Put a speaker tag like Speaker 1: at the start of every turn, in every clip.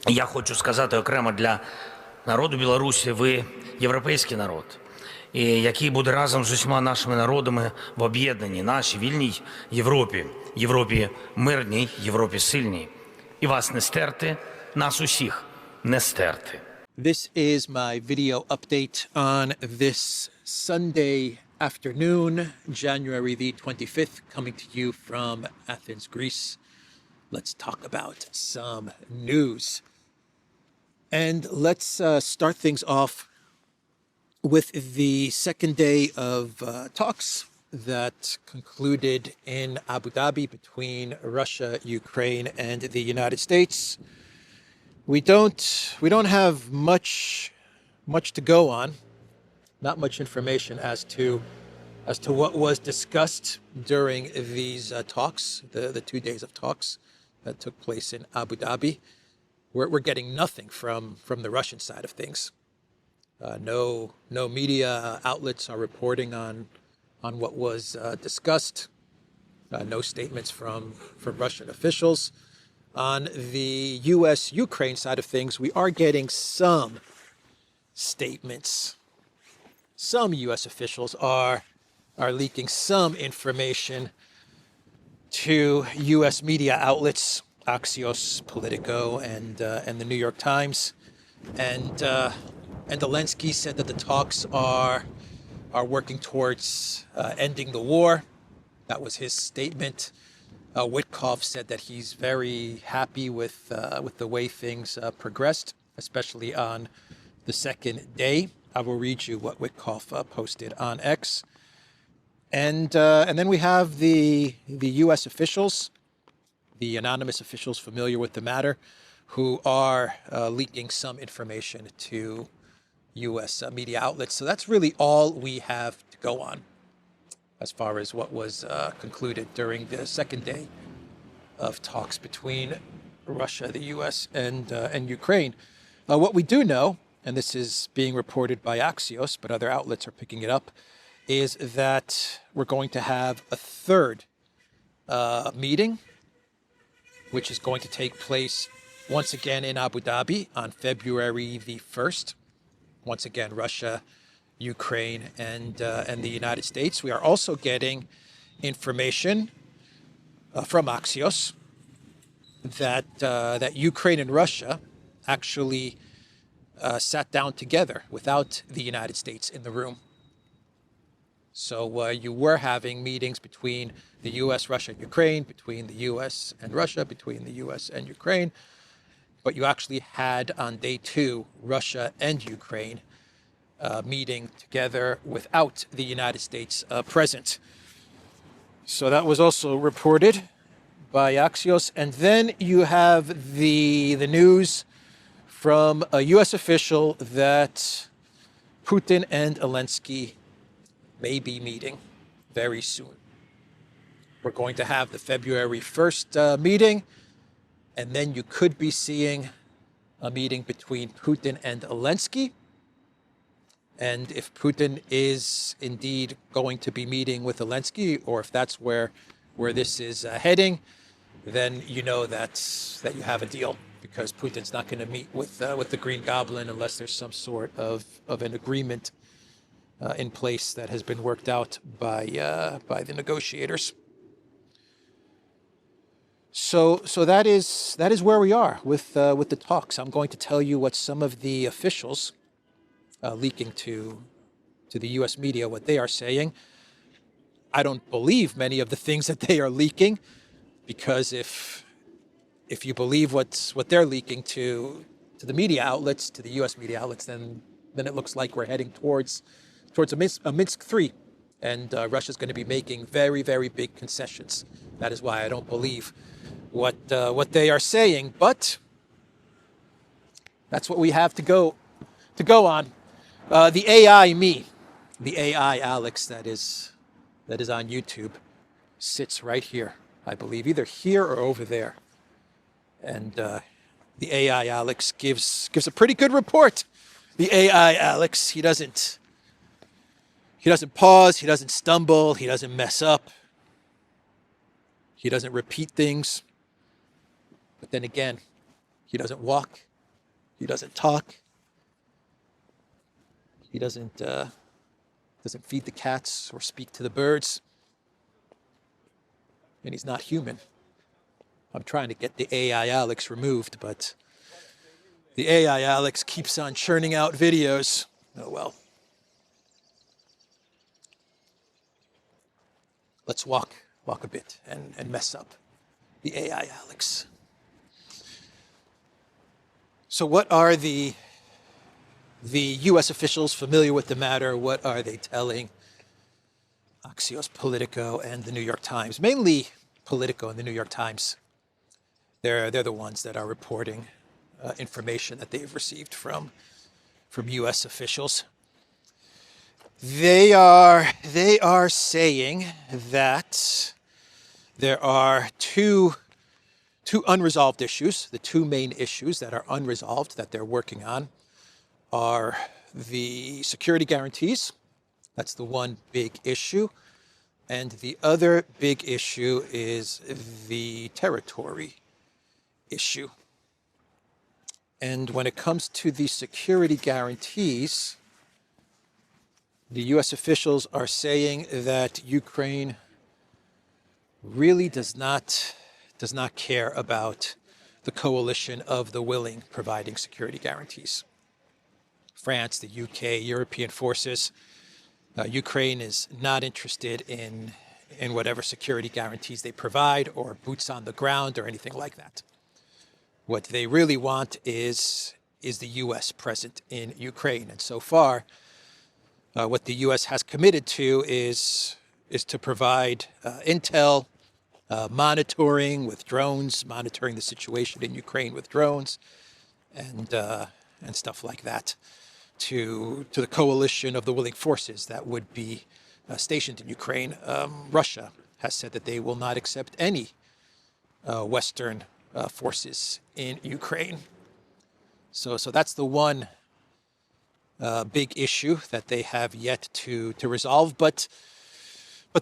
Speaker 1: Я хочу сказати окремо для народу Білорусі, ви європейський народ, і який буде разом з усіма нашими народами в об'єднаній нашій вільній Європі, Європі мирній, Європі сильній. І вас не стерти, нас усіх не стерти.
Speaker 2: This is my video update on this Sunday afternoon, January the 25th, coming to you from Athens, Greece. Let's talk about some news. And let's start things off with the second day of talks that concluded in Abu Dhabi between Russia, Ukraine, and the United States. We don't have much to go on, not much information as to what was discussed during these talks, the 2 days of talks that took place in Abu Dhabi. We're getting nothing from the Russian side of things. No media outlets are reporting on what was discussed. No statements from Russian officials. On the U.S.-Ukraine side of things, we are getting some statements. Some U.S. officials are leaking some information to U.S. media outlets, Axios, Politico, and the New York Times. And Zelensky said that the talks are working towards ending the war. That was his statement. Witkoff said that he's very happy with the way things progressed, especially on the second day. I will read you what Witkoff posted on X. And then we have the U.S. officials, the anonymous officials familiar with the matter, who are leaking some information to U.S. Media outlets. So that's really all we have to go on as far as what was concluded during the second day of talks between Russia, the U.S., and Ukraine. What we do know, and this is being reported by Axios, but other outlets are picking it up, is that we're going to have a third meeting, which is going to take place once again in Abu Dhabi on February the 1st. Once again, Russia, Ukraine, and the United States. We are also getting information from Axios that Ukraine and Russia actually sat down together without the United States in the room. So you were having meetings between the U.S., Russia, and Ukraine, between the U.S. and Russia, between the U.S. and Ukraine. But you actually had on day 2 Russia and Ukraine meeting together without the United States present. So that was also reported by Axios. And then you have the news from a U.S. official that Putin and Zelensky may be meeting very soon. We're going to have the February 1st meeting, and then you could be seeing a meeting between Putin and Zelensky. And if Putin is indeed going to be meeting with Zelensky, or if that's where this is heading, then you know that you have a deal, because Putin's not going to meet with the Green Goblin unless there's some sort of an agreement in place that has been worked out by the negotiators. So that is where we are with the talks. I'm going to tell you what some of the officials leaking to the U.S. media, what they are saying. I don't believe many of the things that they are leaking, because if you believe what they're leaking to the media outlets, to the U.S. media outlets, then it looks like we're heading towards a Minsk 3, and Russia's going to be making very, very big concessions. That is why I don't believe what they are saying, but that's what we have to go on. The AI me, the AI Alex that is on YouTube, sits right here, I believe, either here or over there. And the AI Alex gives a pretty good report. The AI Alex, he doesn't pause, he doesn't stumble, he doesn't mess up, he doesn't repeat things. But then again, he doesn't walk He doesn't talk. He doesn't feed the cats or speak to the birds. And he's not human. I'm trying to get the AI Alex removed, but the AI Alex keeps on churning out videos. Oh well. Let's walk a bit and mess up the AI Alex. So what are the U.S. officials familiar with the matter? What are they telling Axios, Politico, and the New York Times? Mainly Politico and the New York Times. They're the ones that are reporting information that they've received from U.S. officials. They are saying that there are two unresolved issues. The two main issues that are unresolved that they're working on are the security guarantees. That's the one big issue. And the other big issue is the territory issue. And when it comes to the security guarantees, the U.S. officials are saying that Ukraine really does not care about the coalition of the willing providing security guarantees. France, the UK, European forces. Ukraine is not interested in whatever security guarantees they provide or boots on the ground or anything like that. What they really want is the U.S. present in Ukraine. And so far, what the U.S. has committed to is to provide intel, monitoring with drones, monitoring the situation in Ukraine with drones, and stuff like that, to the coalition of the willing forces that would be stationed in Ukraine. Russia has said that they will not accept any Western forces in Ukraine. So that's the one big issue that they have yet to resolve. But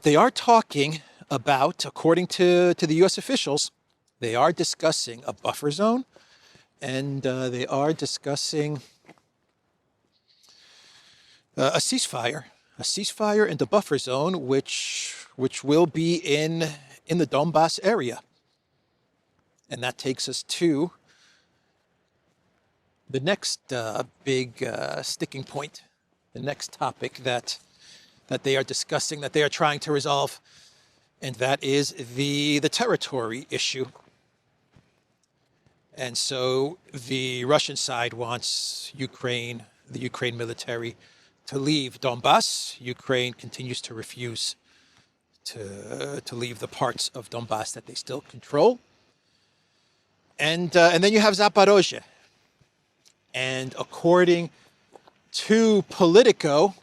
Speaker 2: they are talking about, according to the U.S. officials, they are discussing a buffer zone, and they are discussing a ceasefire in the buffer zone, which will be in the Donbas area. And that takes us to the next big sticking point, the next topic that they are discussing, that they are trying to resolve, and that is the territory issue. And so the Russian side wants the Ukraine military to leave Donbas. Ukraine continues to refuse to leave the parts of Donbas that they still control. And then you have Zaporozhye. And according to Politico,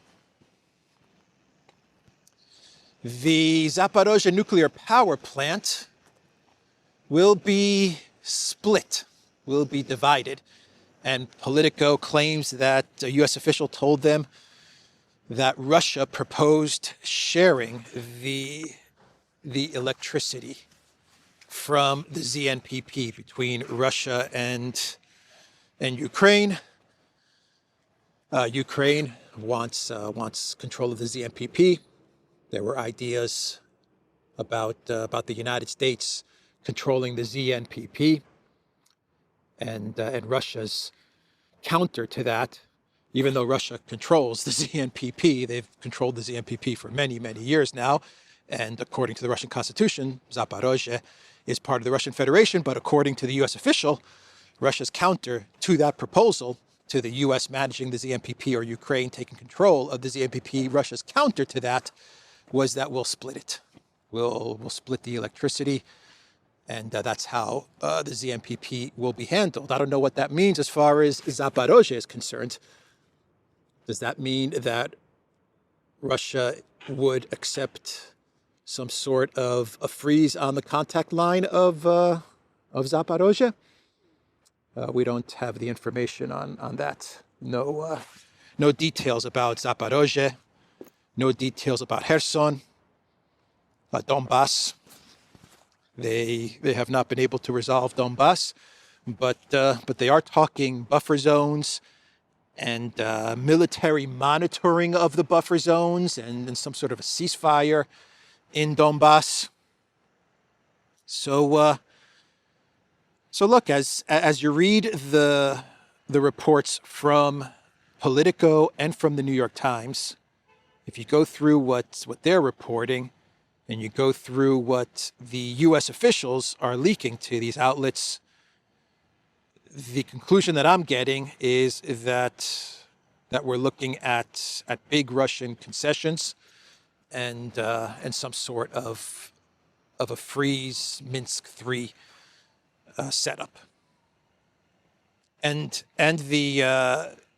Speaker 2: the Zaporozhye nuclear power plant will be split, will be divided. And Politico claims that a U.S. official told them that Russia proposed sharing the electricity from the ZNPP between Russia and Ukraine. Ukraine wants control of the ZNPP. There were ideas about the United States controlling the ZNPP, and Russia's counter to that. Even though Russia controls the ZNPP, they've controlled the ZNPP for many, many years now. And according to the Russian Constitution, Zaporozhye is part of the Russian Federation. But according to the U.S. official, Russia's counter to that proposal, to the U.S. managing the ZNPP or Ukraine taking control of the ZNPP, Russia's counter to that was that we'll split it. We'll split the electricity. And that's how the ZNPP will be handled. I don't know what that means as far as Zaporozhye is concerned. Does that mean that Russia would accept some sort of a freeze on the contact line of Zaporozhye? We don't have the information on that. No details about Zaporozhye. No details about Kherson, Donbas. They have not been able to resolve Donbas, but they are talking buffer zones and military monitoring of the buffer zones and some sort of a ceasefire in Donbas. So look, as you read the reports from Politico and from the New York Times, if you go through what they're reporting and you go through what the U.S. officials are leaking to these outlets, the conclusion that I'm getting is that we're looking at big Russian concessions and some sort of a freeze Minsk III setup, and the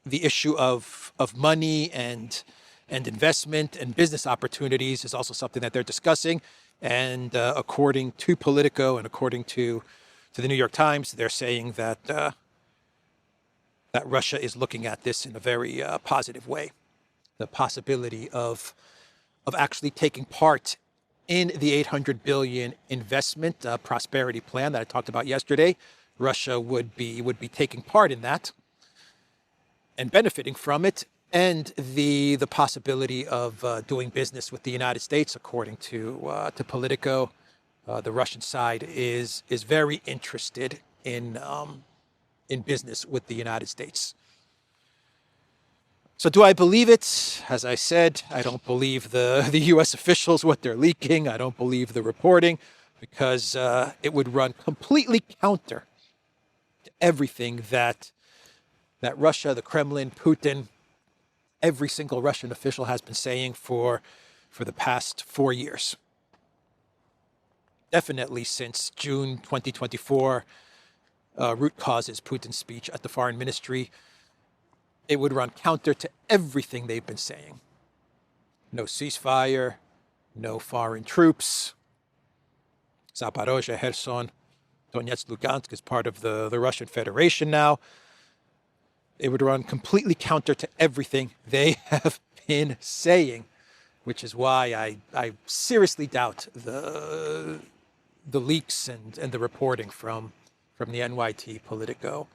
Speaker 2: issue of money and investment and business opportunities is also something that they're discussing. And according to Politico and according to the New York Times, they're saying that Russia is looking at this in a very positive way. The possibility of actually taking part in the 800 billion investment prosperity plan that I talked about yesterday. Russia would be taking part in that and benefiting from it, and the possibility of doing business with the United States, according to Politico. The Russian side is very interested in business with the United States. So do I believe it? As I said, I don't believe the U.S. officials, what they're leaking. I don't believe the reporting, because it would run completely counter to everything that Russia, the Kremlin, Putin, every single Russian official has been saying for the past 4 years. Definitely since June 2024, root causes Putin's speech at the foreign ministry. It would run counter to everything they've been saying. No ceasefire, no foreign troops. Zaporozhye, Kherson, Donetsk, Lugansk is part of the Russian Federation now. It would run completely counter to everything they have been saying, which is why I seriously doubt the leaks and the reporting from the NYT, Politico,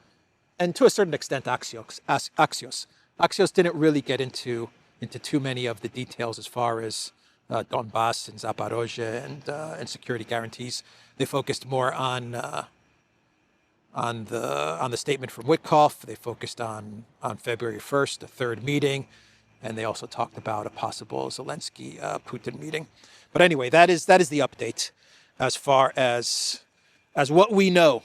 Speaker 2: and to a certain extent Axios. Axios didn't really get into too many of the details as far as Donbas and Zaporozhye and security guarantees. They focused more on the statement from Witkoff. They focused on February 1st, the third meeting, and they also talked about a possible Zelensky Putin meeting. But anyway, that is the update as far as what we know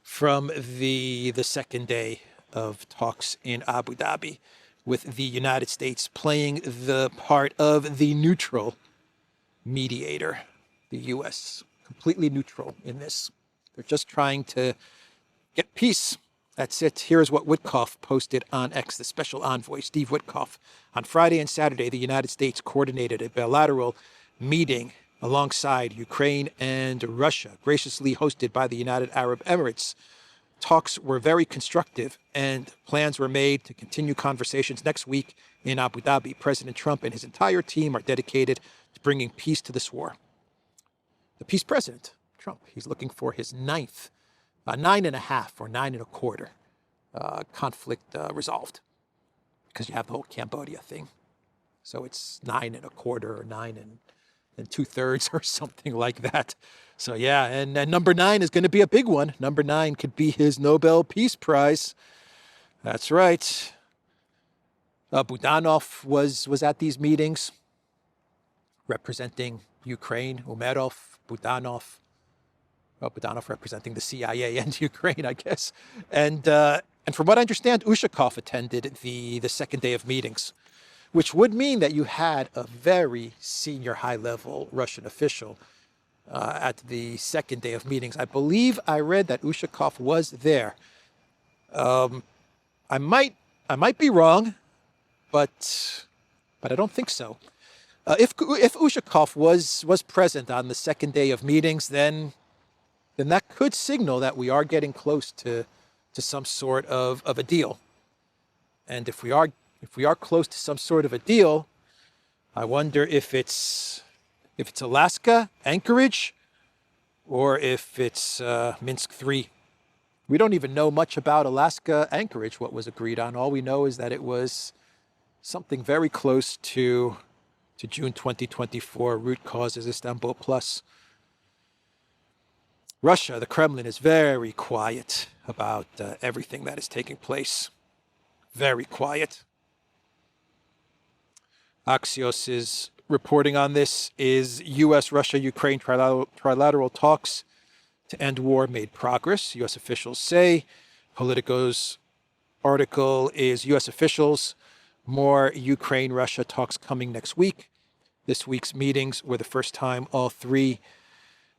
Speaker 2: from the second day of talks in Abu Dhabi, with the United States playing the part of the neutral mediator. The U.S. completely neutral in this. They're just trying to get peace. That's it. Here's what Witkoff posted on X, the special envoy, Steve Witkoff. On Friday and Saturday, the United States coordinated a bilateral meeting alongside Ukraine and Russia, graciously hosted by the United Arab Emirates. Talks were very constructive, and plans were made to continue conversations next week in Abu Dhabi. President Trump and his entire team are dedicated to bringing peace to this war. The peace president, Trump, he's looking for his 9.5 or 9.25 conflict resolved, because you have the whole Cambodia thing. So it's 9.25 or 9 2/3 or something like that. So yeah, and number 9 is going to be a big one. Number 9 could be his Nobel Peace Prize. That's right. Budanov was at these meetings, representing Ukraine. Umerov, Budanov. Well, Budanov representing the CIA and Ukraine, I guess. And from what I understand, Ushakov attended the second day of meetings, which would mean that you had a very senior high-level Russian official at the second day of meetings. I believe I read that Ushakov was there. I might be wrong, but I don't think so. If Ushakov was present on the second day of meetings, then that could signal that we are getting close to some sort of a deal. And if we are close to some sort of a deal, I wonder if it's Alaska, Anchorage, or if it's Minsk 3. We don't even know much about Alaska Anchorage, what was agreed on. All we know is that it was something very close to June 2024 root causes Istanbul Plus. Russia, the Kremlin, is very quiet about everything that is taking place. Very quiet. Axios is reporting on this. Is U.S., Russia, Ukraine trilateral talks to end war made progress? U.S. officials say. Politico's article is U.S. officials, more Ukraine-Russia talks coming next week. This week's meetings were the first time all three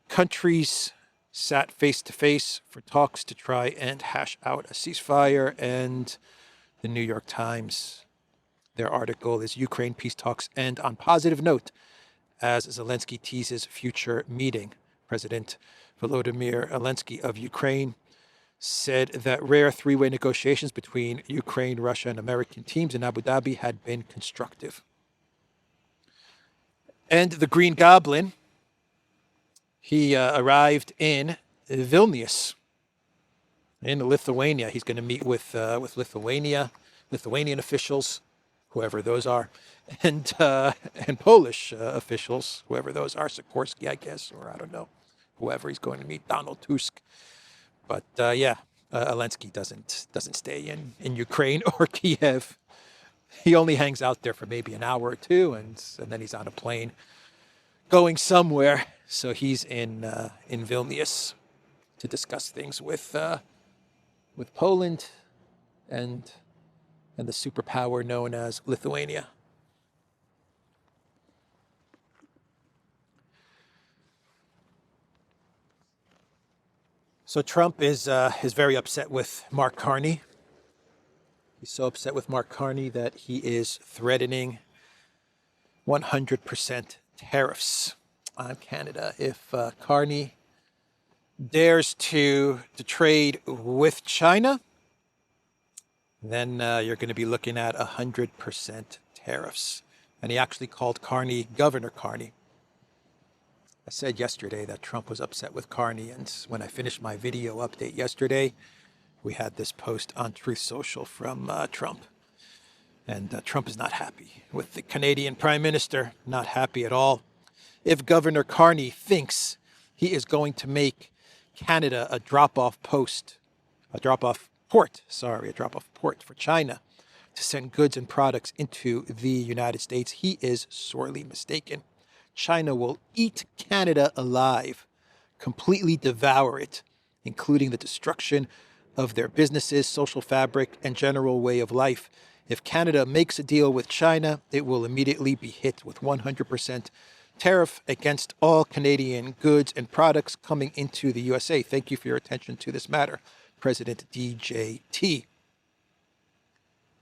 Speaker 2: countries sat face-to-face for talks to try and hash out a ceasefire. And the New York Times, their article is Ukraine peace talks end on positive note as Zelensky teases future meeting. President Volodymyr Zelensky of Ukraine said that rare three-way negotiations between Ukraine, Russia, and American teams in Abu Dhabi had been constructive. And the Green Goblin, he arrived in Vilnius, in Lithuania. He's going to meet with Lithuanian officials, whoever those are, and Polish officials, whoever those are, Sikorsky, I guess, or I don't know, whoever he's going to meet, Donald Tusk. But Zelensky doesn't stay in Ukraine or Kiev. He only hangs out there for maybe an hour or two, and then he's on a plane going somewhere. So he's in Vilnius to discuss things with Poland and the superpower known as Lithuania. So Trump is very upset with Mark Carney. He's so upset with Mark Carney that he is threatening 100% tariffs on Canada. If Carney dares to trade with China, then you're going to be looking at 100% tariffs. And he actually called Carney Governor Carney. I said yesterday that Trump was upset with Carney, and when I finished my video update yesterday, we had this post on Truth Social from Trump. And Trump is not happy with the Canadian Prime Minister, not happy at all. If Governor Carney thinks he is going to make Canada a drop-off port for China to send goods and products into the United States, he is sorely mistaken. China will eat Canada alive, completely devour it, including the destruction of their businesses, social fabric, and general way of life. If Canada makes a deal with China, it will immediately be hit with 100% tariff against all Canadian goods and products coming into the USA. Thank you for your attention to this matter, President DJT.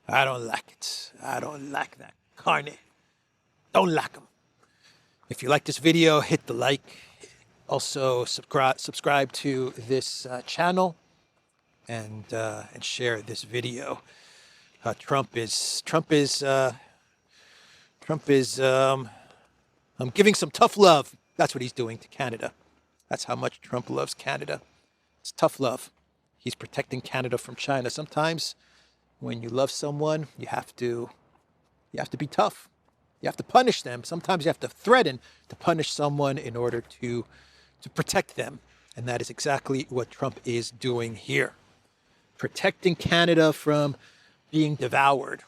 Speaker 2: I don't like it. I don't like that. Carney. Don't like him. If you like this video, hit the like. Also, subscribe to this channel and share this video. Trump is giving some tough love. That's what he's doing to Canada. That's how much Trump loves Canada. It's tough love. He's protecting Canada from China. Sometimes when you love someone, you have to be tough. You have to punish them. Sometimes you have to threaten to punish someone in order to protect them. And that is exactly what Trump is doing here. Protecting Canada from being devoured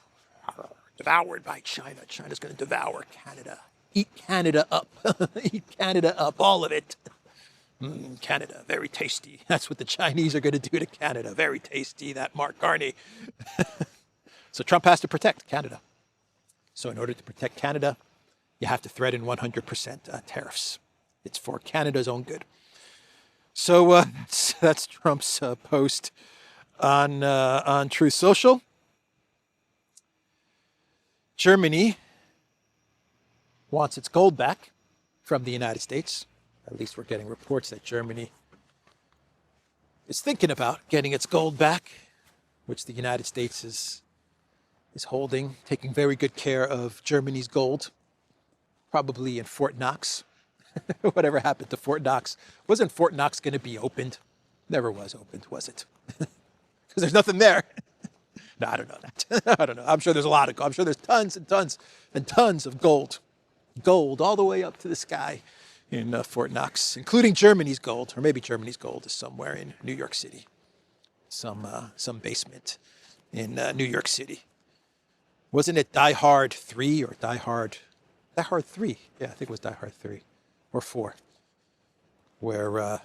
Speaker 2: by China. China's going to devour Canada. Eat Canada up. Eat Canada up, all of it. Canada, very tasty. That's what the Chinese are going to do to Canada. Very tasty, that Mark Carney. So Trump has to protect Canada. So in order to protect Canada, you have to threaten 100% tariffs. It's for Canada's own good. So that's Trump's post on Truth Social. Germany wants its gold back from the United States. At least we're getting reports that Germany is thinking about getting its gold back, which the United States is holding, taking very good care of Germany's gold, probably in Fort Knox. Whatever happened to Fort Knox? Wasn't Fort Knox going to be opened? Never was opened, was it? Because there's nothing there. No, I don't know that. I don't know. I'm sure there's a lot of gold. I'm sure there's tons and tons and tons of gold. Gold all the way up to the sky in Fort Knox, including Germany's gold, or maybe Germany's gold is somewhere in New York City. Some basement in New York City. Wasn't it Die Hard 3 or Die Hard 3? Yeah, I think it was Die Hard 3 or 4, where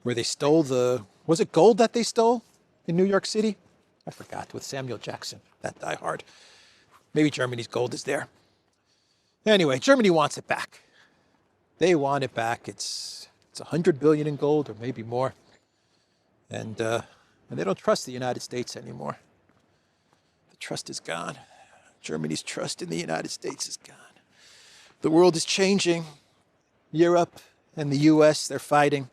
Speaker 2: they stole was it gold that they stole in New York City? I forgot, with Samuel Jackson, that Die Hard. Maybe Germany's gold is there. Anyway, Germany wants it back. They want it back. It's $100 billion in gold, or maybe more. And they don't trust the United States anymore. The trust is gone. Germany's trust in the United States is gone. The world is changing. Europe and the US, they're fighting.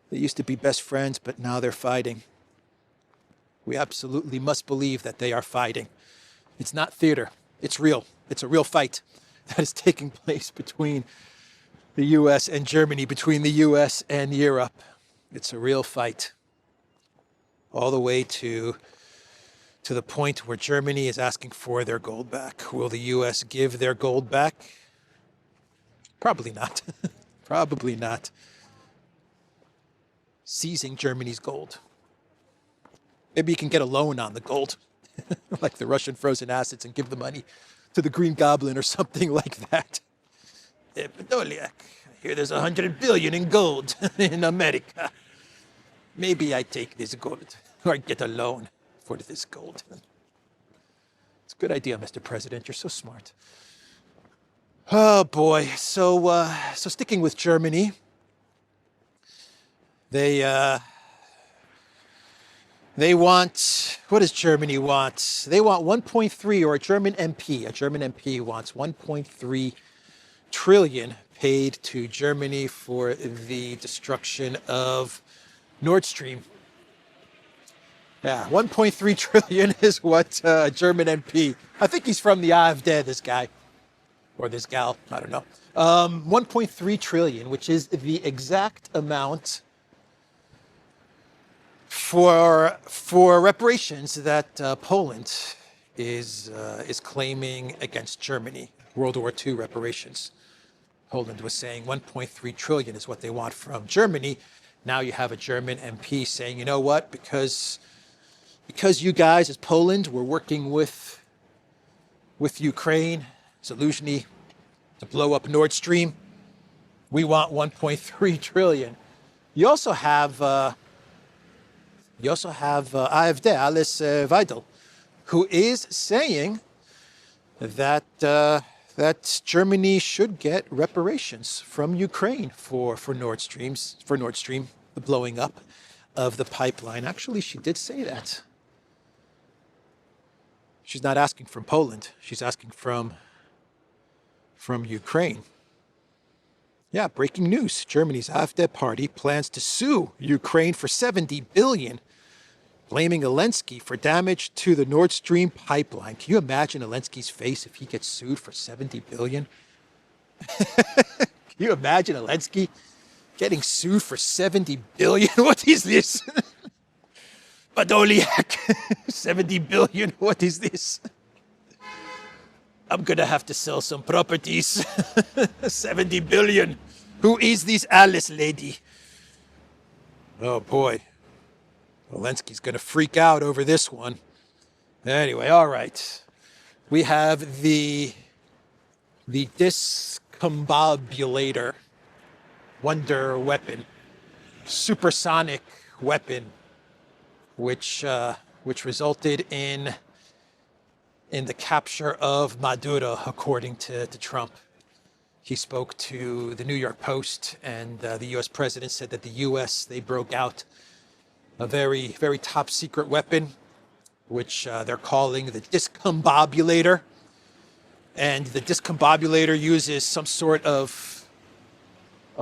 Speaker 2: They used to be best friends, but now they're fighting. We absolutely must believe that they are fighting. It's not theater. It's real. It's a real fight that is taking place between the US and Germany, between the US and Europe. It's a real fight. All the way to the point where Germany is asking for their gold back. Will the US give their gold back? Probably not. Probably not. Seizing Germany's gold. Maybe you can get a loan on the gold, like the Russian frozen assets, and give the money to the Green Goblin or something like that. Podolyak, I hear there's $100 billion in gold in America. Maybe I take this gold, or I get a loan for this gold. It's a good idea, Mr. President. You're so smart. Oh boy. So sticking with Germany, they want, what does Germany want? They want 1.3, or a German MP wants 1.3 trillion paid to Germany for the destruction of Nord Stream. Yeah, 1.3 trillion is what a German MP, I think he's from the AfD, this guy, or this gal, I don't know. 1.3 trillion, which is the exact amount for reparations that Poland is claiming against Germany, World War II reparations. Poland was saying 1.3 trillion is what they want from Germany. Now you have a German MP saying, you know what, because you guys as Poland were working with Ukraine, Zelensky, to blow up Nord Stream, we want 1.3 trillion. You also have AfD, Alice Weidel, who is saying that that Germany should get reparations from Ukraine for Nord Stream, the blowing up of the pipeline. Actually, she did say that. She's not asking from Poland. She's asking from Ukraine. Yeah, breaking news. Germany's AfD party plans to sue Ukraine for 70 billion, blaming Zelensky for damage to the Nord Stream pipeline. Can you imagine Zelensky's face if he gets sued for 70 billion? Can you imagine Zelensky getting sued for 70 billion? What is this? Podolyak, 70 billion, what is this? I'm gonna have to sell some properties. 70 billion. Who is this Alice lady? Oh boy. Zelensky's gonna freak out over this one. Anyway, all right. We have the Discombobulator wonder weapon, supersonic weapon, which resulted in the capture of Maduro, according to Trump. He spoke to the New York Post, and the U.S. president said that the U.S., they broke out a very, very top secret weapon, which they're calling the Discombobulator. And the Discombobulator uses some sort of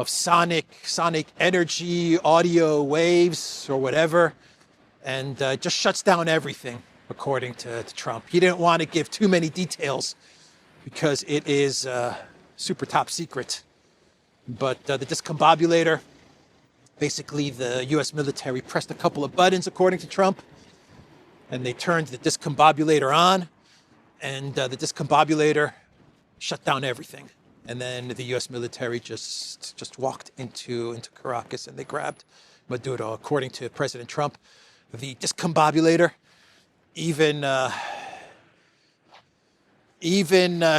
Speaker 2: sonic energy, audio waves or whatever, and just shuts down everything, according to Trump. He didn't want to give too many details because it is super top secret. But the Discombobulator, basically the US military pressed a couple of buttons, according to Trump, and they turned the Discombobulator on, and the Discombobulator shut down everything. And then the U.S. military just walked into Caracas and they grabbed Maduro. According to President Trump, the Discombobulator even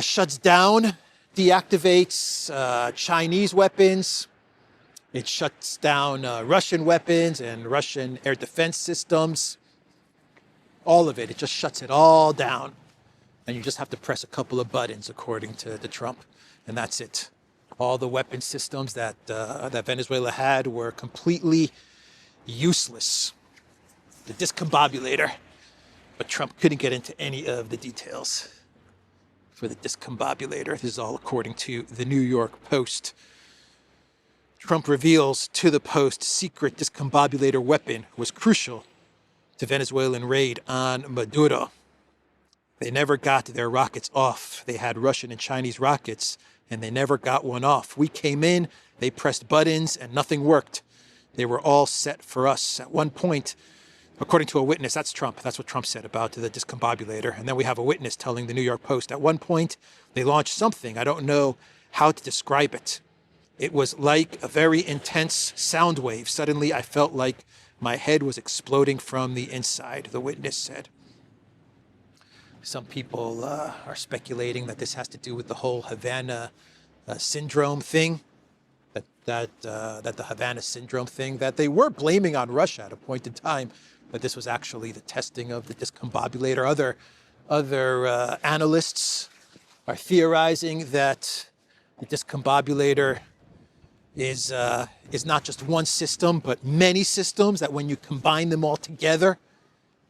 Speaker 2: shuts down, deactivates Chinese weapons. It shuts down Russian weapons and Russian air defense systems. All of it. It just shuts it all down. And you just have to press a couple of buttons, according to Trump. And that's it. All the weapon systems that Venezuela had were completely useless. The Discombobulator. But Trump couldn't get into any of the details for the Discombobulator. This is all according to the New York Post. Trump reveals to the Post secret Discombobulator weapon was crucial to Venezuelan raid on Maduro. They never got their rockets off. They had Russian and Chinese rockets, and they never got one off. We came in, they pressed buttons, and nothing worked. They were all set for us. At one point, according to a witness, that's Trump. That's what Trump said about the Discombobulator. And then we have a witness telling the New York Post, at one point, they launched something. I don't know how to describe it. It was like a very intense sound wave. Suddenly, I felt like my head was exploding from the inside, the witness said. Some people are speculating that this has to do with the whole Havana syndrome thing, that the Havana syndrome thing, that they were blaming on Russia at a point in time, but this was actually the testing of the Discombobulator. Other analysts are theorizing that the Discombobulator is not just one system, but many systems, that when you combine them all together,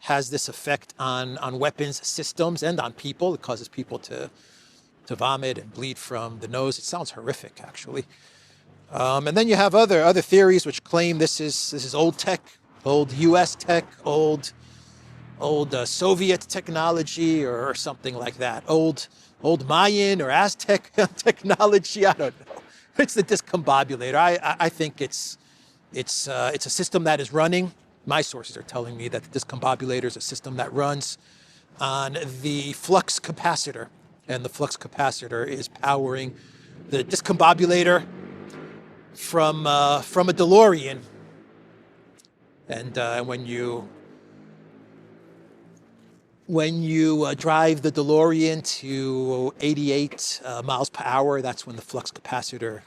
Speaker 2: has this effect on weapons systems and on people. It causes people to vomit and bleed from the nose. It sounds horrific, actually. And then you have other theories which claim this is old tech, old U.S. tech, old Soviet technology or something like that. Old Mayan or Aztec technology. I don't know. It's the Discombobulator. I think it's a system that is running. My sources are telling me that the Discombobulator is a system that runs on the flux capacitor, and the flux capacitor is powering the Discombobulator from a DeLorean. And when you drive the DeLorean to 88 miles per hour, that's when the flux capacitor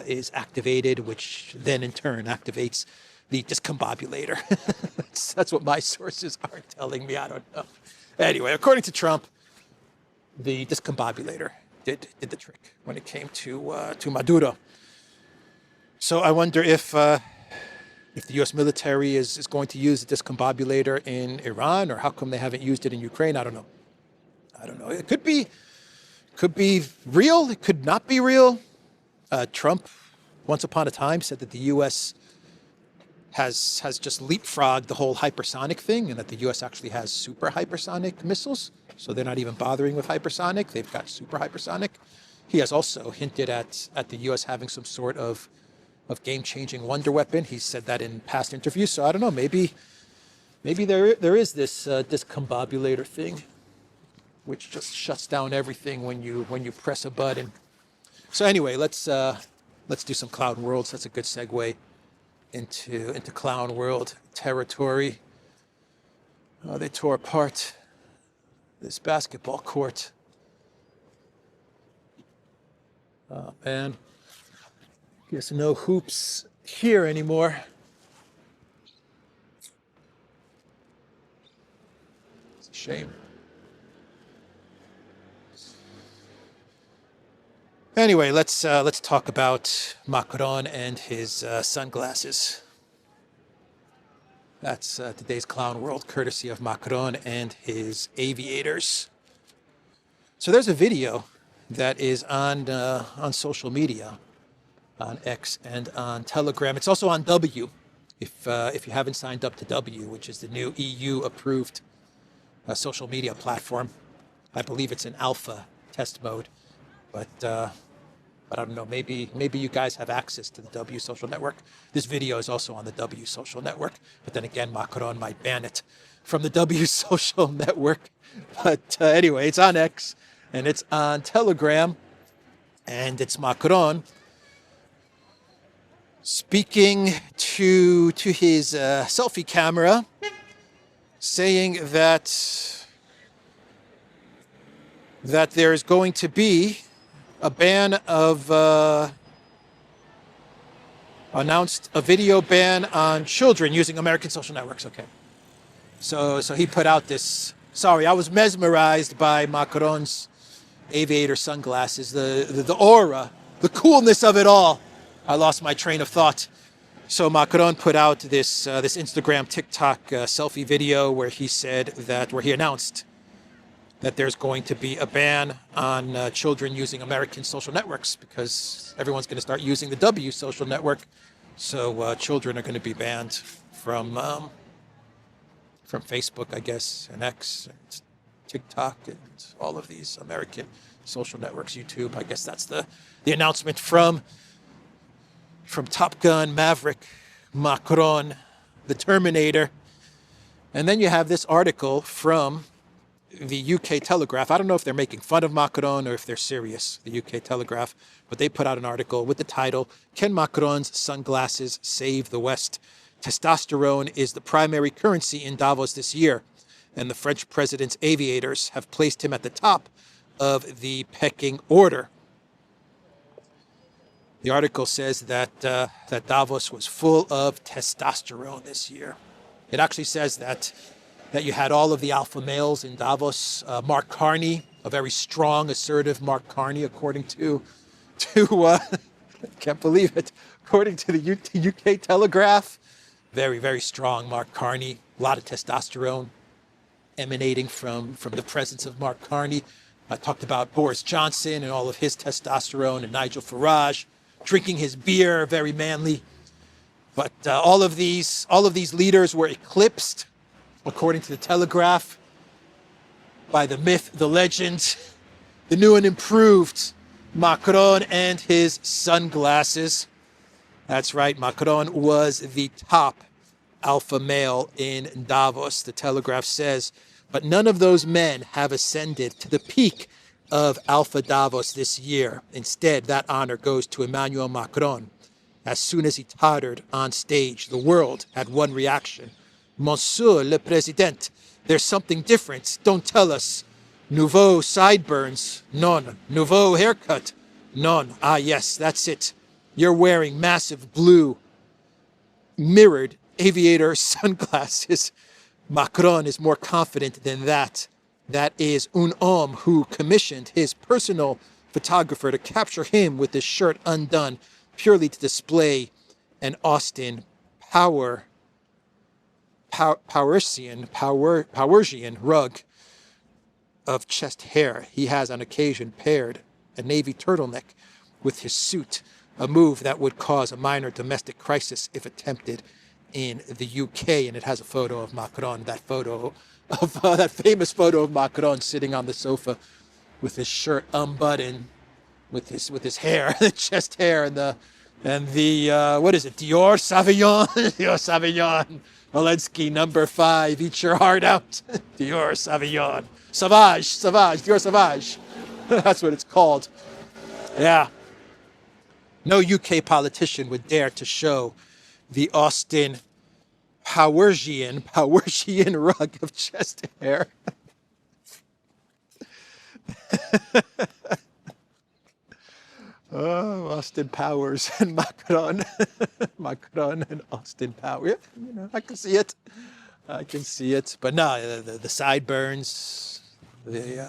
Speaker 2: is activated, which then in turn activates the Discombobulator. That's what my sources are telling me. I don't know. Anyway, according to Trump, the Discombobulator did the trick when it came to Maduro. So I wonder if the U.S. military is going to use the Discombobulator in Iran, or how come they haven't used it in Ukraine? I don't know. It could be real. It could not be real. Trump, once upon a time, said that the U.S. has just leapfrogged the whole hypersonic thing, and that the U.S. actually has super hypersonic missiles. So they're not even bothering with hypersonic. They've got super hypersonic. He has also hinted at the U.S. having some sort of game-changing wonder weapon. He said that in past interviews. So I don't know. Maybe there is this Discombobulator thing, which just shuts down everything when you press a button. So anyway, let's do some Clown Worlds. That's a good segue into Clown World territory. They tore apart this basketball court. Oh, man. Guess no hoops here anymore. It's a shame. Anyway, let's talk about Macron and his sunglasses. That's today's Clown World, courtesy of Macron and his aviators. So there's a video that is on social media, on X and on Telegram. It's also on W, if you haven't signed up to W, which is the new EU-approved social media platform. I believe it's in alpha test mode, but But I don't know, maybe you guys have access to the W social network. This video is also on the W social network. But then again, Macron might ban it from the W social network. But anyway, it's on X and it's on Telegram. And it's Macron speaking to his selfie camera, saying that there is going to be a ban of announced a video ban on children using American social networks. Okay, so he put out this. Sorry, I was mesmerized by Macron's aviator sunglasses, the aura, the coolness of it all. I lost my train of thought. So Macron put out this Instagram, TikTok selfie video where he announced that there's going to be a ban on children using American social networks because everyone's going to start using the W social network. So children are going to be banned from Facebook, I guess, and X, and TikTok, and all of these American social networks, YouTube. I guess that's the announcement from Top Gun Maverick Macron, the Terminator. And then you have this article from the UK Telegraph. I don't know if they're making fun of Macron or if they're serious, the UK Telegraph, but they put out an article with the title, "Can Macron's Sunglasses Save the West? Testosterone is the primary currency in Davos this year, and the French president's aviators have placed him at the top of the pecking order." The article says that Davos was full of testosterone this year. It actually says that you had all of the alpha males in Davos. Mark Carney, a very strong, assertive Mark Carney, according to can't believe it, according to the UK Telegraph. Very, very strong Mark Carney. A lot of testosterone emanating from the presence of Mark Carney. I talked about Boris Johnson and all of his testosterone, and Nigel Farage drinking his beer, very manly. But all of these leaders were eclipsed, according to the Telegraph, by the myth, the legend, the new and improved Macron and his sunglasses. That's right, Macron was the top alpha male in Davos, the Telegraph says. But none of those men have ascended to the peak of Alpha Davos this year. Instead, that honor goes to Emmanuel Macron. As soon as he tottered on stage, the world had one reaction. "Monsieur le Président, there's something different. Don't tell us. Nouveau sideburns? Non. Nouveau haircut? Non. Ah, yes, that's it. You're wearing massive blue mirrored aviator sunglasses." Macron is more confident than that. That is un homme who commissioned his personal photographer to capture him with his shirt undone, purely to display an Austin Powerian rug of chest hair. He has on occasion paired a navy turtleneck with his suit, a move that would cause a minor domestic crisis if attempted in the UK. And it has a photo of Macron, that famous photo of Macron sitting on the sofa with his shirt unbuttoned, with his hair, the chest hair, and the what is it? Dior Sauvignon, Dior Sauvignon, Zelensky #5. Eat your heart out, Dior Sauvignon, Sauvage, Dior Sauvage. That's what it's called. Yeah. No UK politician would dare to show the Austin Powerian rug of chest hair. Oh, Austin Powers and Macron. Macron and Austin Powers. Yeah, I can see it. But no, the sideburns, the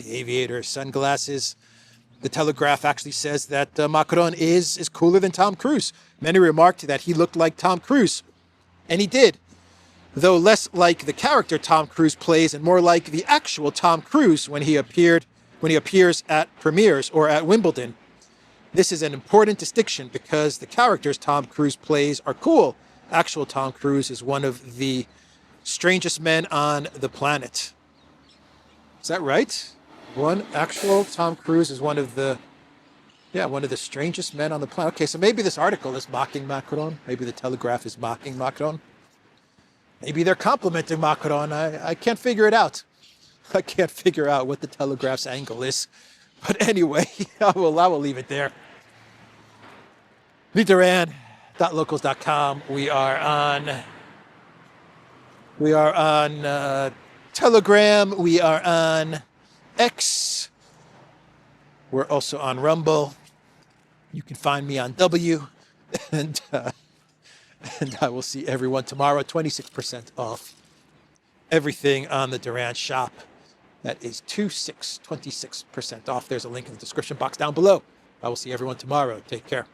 Speaker 2: aviator sunglasses. The Telegraph actually says that Macron is cooler than Tom Cruise. Many remarked that he looked like Tom Cruise. And he did. Though less like the character Tom Cruise plays and more like the actual Tom Cruise when he appears at premieres or at Wimbledon. This is an important distinction because the characters Tom Cruise plays are cool. Actual Tom Cruise is one of the strangest men on the planet. Is that right? Actual Tom Cruise is one of the Yeah, one of the strangest men on the planet. Okay, so maybe this article is mocking Macron. Maybe the Telegraph is mocking Macron. Maybe they're complimenting Macron. I can't figure it out. I can't figure out what the Telegraph's angle is. But anyway, I will leave it there. Literan.locals.com. We are on Telegram. We are on X. We're also on Rumble. You can find me on W. And I will see everyone tomorrow. 26% off everything on the Duran shop. That is 26% off. There's a link in the description box down below. I will see everyone tomorrow. Take care.